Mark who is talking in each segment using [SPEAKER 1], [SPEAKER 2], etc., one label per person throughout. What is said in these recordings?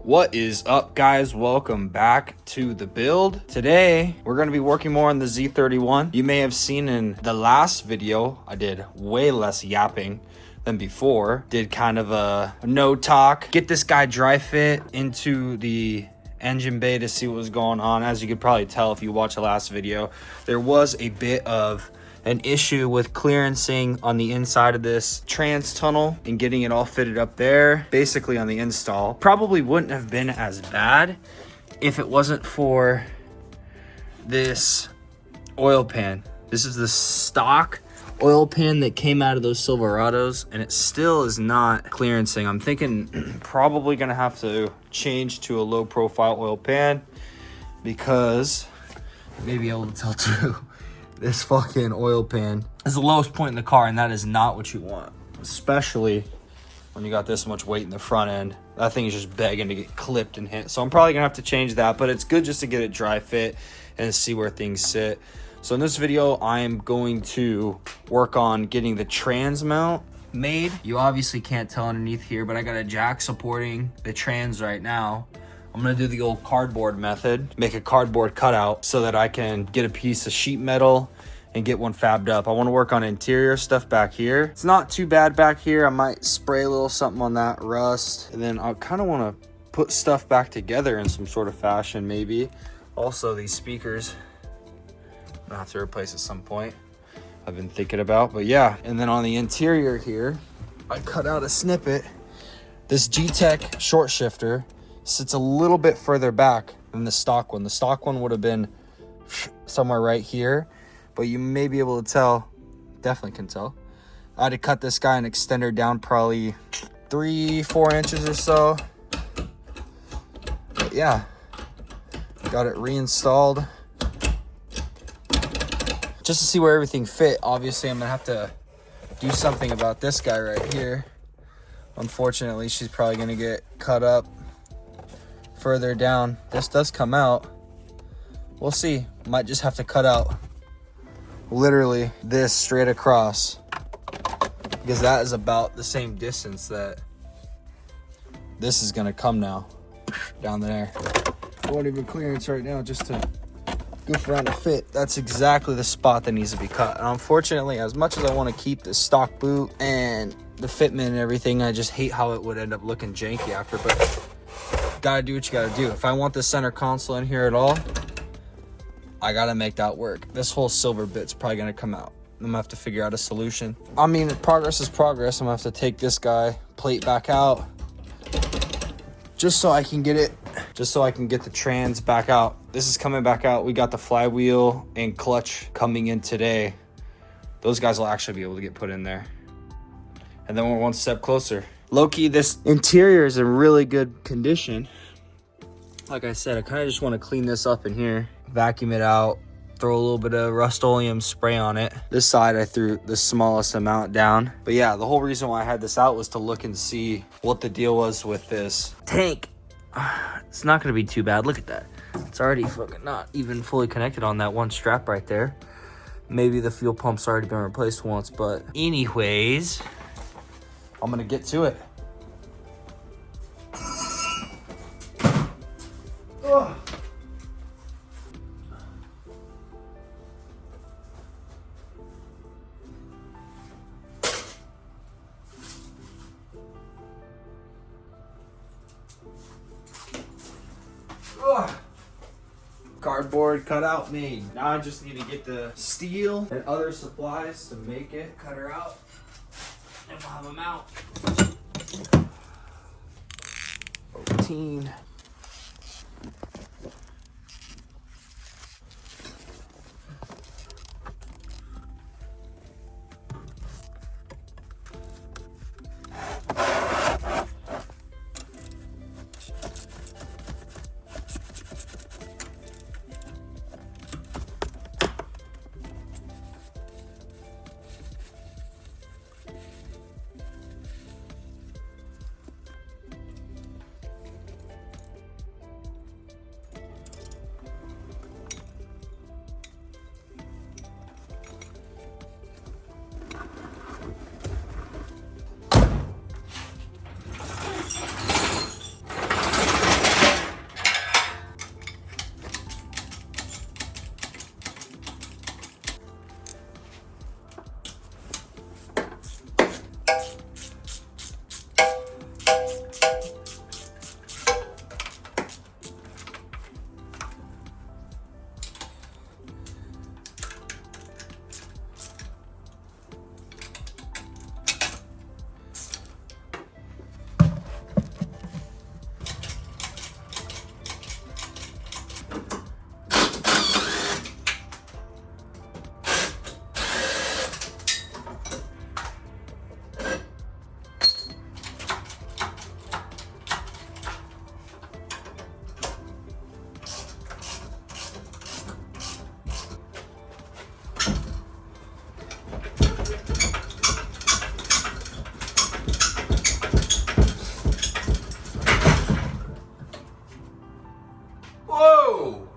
[SPEAKER 1] What is up, guys? Welcome back to the build. Today we're going to be working more on the Z31. You may have seen in the last video I did way less yapping than before. Did kind of a no talk, get this guy dry fit into the engine bay to see what was going on. As you could probably tell if you watch the last video, there was a bit of an issue with clearancing on the inside of this trans tunnel and getting it all fitted up there. Basically on the install probably wouldn't have been as bad if it wasn't for this oil pan. This is the stock oil pan that came out of those Silverados, and it still is not clearancing. I'm thinking probably gonna have to change to a low profile oil pan because you may be able to tell too, this fucking oil pan is the lowest point in the car, and that is not what you want, especially when you got this much weight in the front end. That thing is just begging to get clipped and hit. So I'm probably gonna have to change that, but it's good just to get it dry fit and see where things sit. So in this video, I'm going to work on getting the trans mount made. You obviously can't tell underneath here, but I got a jack supporting the trans right now. I'm gonna do the old cardboard method, make a cardboard cutout so that I can get a piece of sheet metal and get one fabbed up. I wanna work on interior stuff back here. It's not too bad back here. I might spray a little something on that rust. And then I kinda wanna put stuff back together in some sort of fashion maybe. Also these speakers, I'll have to replace at some point. I've been thinking about, but yeah. And then on the interior here, I cut out a snippet. This G-Tech short shifter sits a little bit further back than the stock one. The stock one would have been somewhere right here, but you may be able to tell, definitely can tell. I had to cut this guy and extend her down probably 3-4 inches or so. But yeah, got it reinstalled just to see where everything fit. Obviously, I'm gonna have to do something about this guy right here. Unfortunately, she's probably gonna get cut up further down. This does come out. We'll see. Might just have to cut out literally this straight across, because that is about the same distance that this is gonna come now down there. I won't even clearance right now just to goof around to fit. That's exactly the spot that needs to be cut. And unfortunately, as much as I want to keep the stock boot and the fitment and everything, I just hate how it would end up looking janky after. But gotta do what you gotta do. If I want the center console in here at all, I gotta make that work. This whole silver bit's probably gonna come out. I'm gonna have to figure out a solution. I mean, progress is progress. I'm gonna have to take this guy plate back out just so I can get it, just so I can get the trans back out. This is coming back out. We got the flywheel and clutch coming in today. Those guys will actually be able to get put in there. And then we're one step closer. Low-key, this interior is in really good condition. Like I said, I kind of just want to clean this up in here, vacuum it out, throw a little bit of Rust-Oleum spray on it. This side I threw the smallest amount down. But yeah, the whole reason why I had this out was to look and see what the deal was with this tank. It's not gonna be too bad. Look at that. It's already fucking not even fully connected on that one strap right there. Maybe the fuel pump's already been replaced once, but anyways, I'm gonna get to it. Ugh. Ugh. Cardboard cutout made. Now I just need to get the steel and other supplies to make it, cut her out, and we'll have them out. 14. Whoa!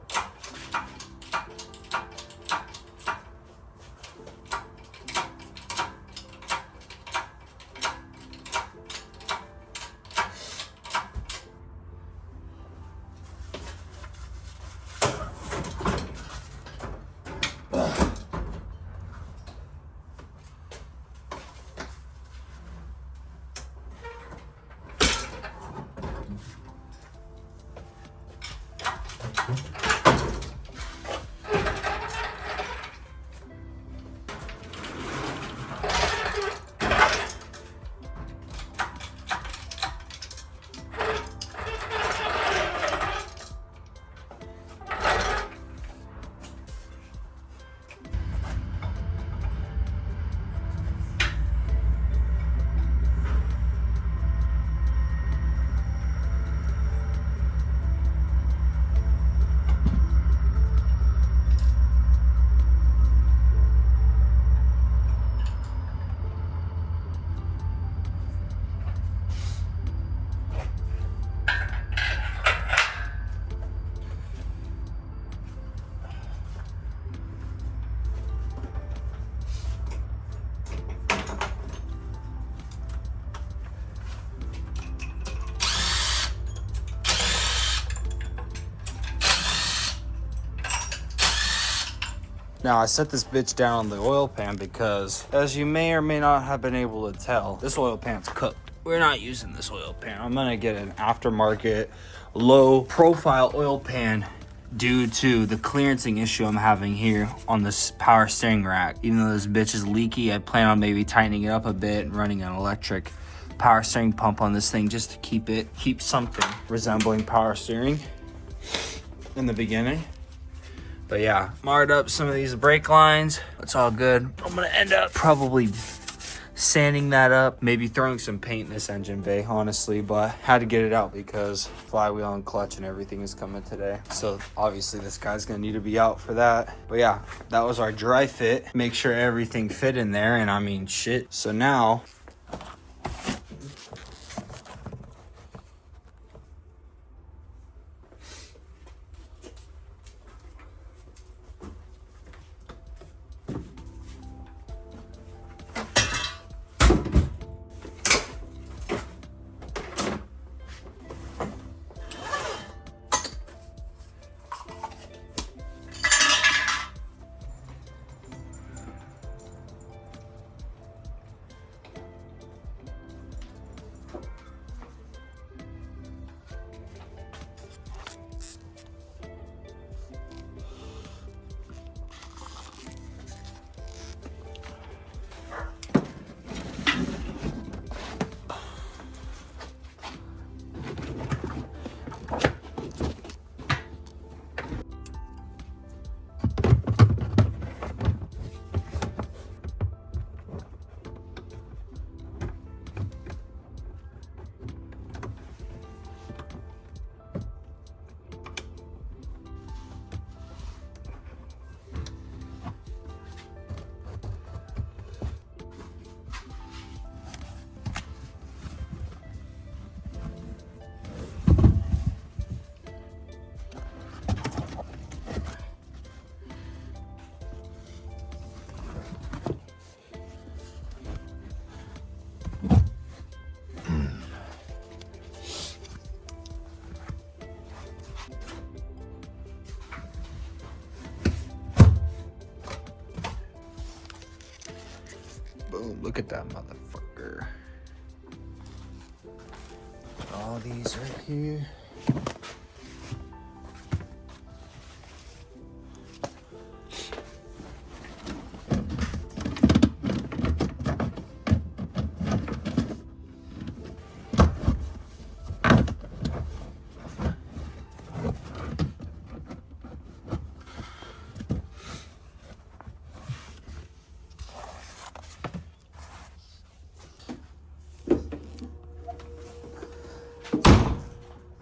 [SPEAKER 1] Now I set this bitch down on the oil pan because, as you may or may not have been able to tell, this oil pan's cooked. We're not using this oil pan. I'm gonna get an aftermarket, low profile oil pan due to the clearancing issue I'm having here on this power steering rack. Even though this bitch is leaky, I plan on maybe tightening it up a bit and running an electric power steering pump on this thing just to keep something resembling power steering in the beginning. But yeah, marred up some of these brake lines. It's all good. I'm gonna end up probably sanding that up, maybe throwing some paint in this engine bay, honestly, but had to get it out because flywheel and clutch and everything is coming today. So obviously this guy's gonna need to be out for that. But yeah, that was our dry fit. Make sure everything fit in there, and I mean shit. So now, boom, look at that motherfucker. All these right here.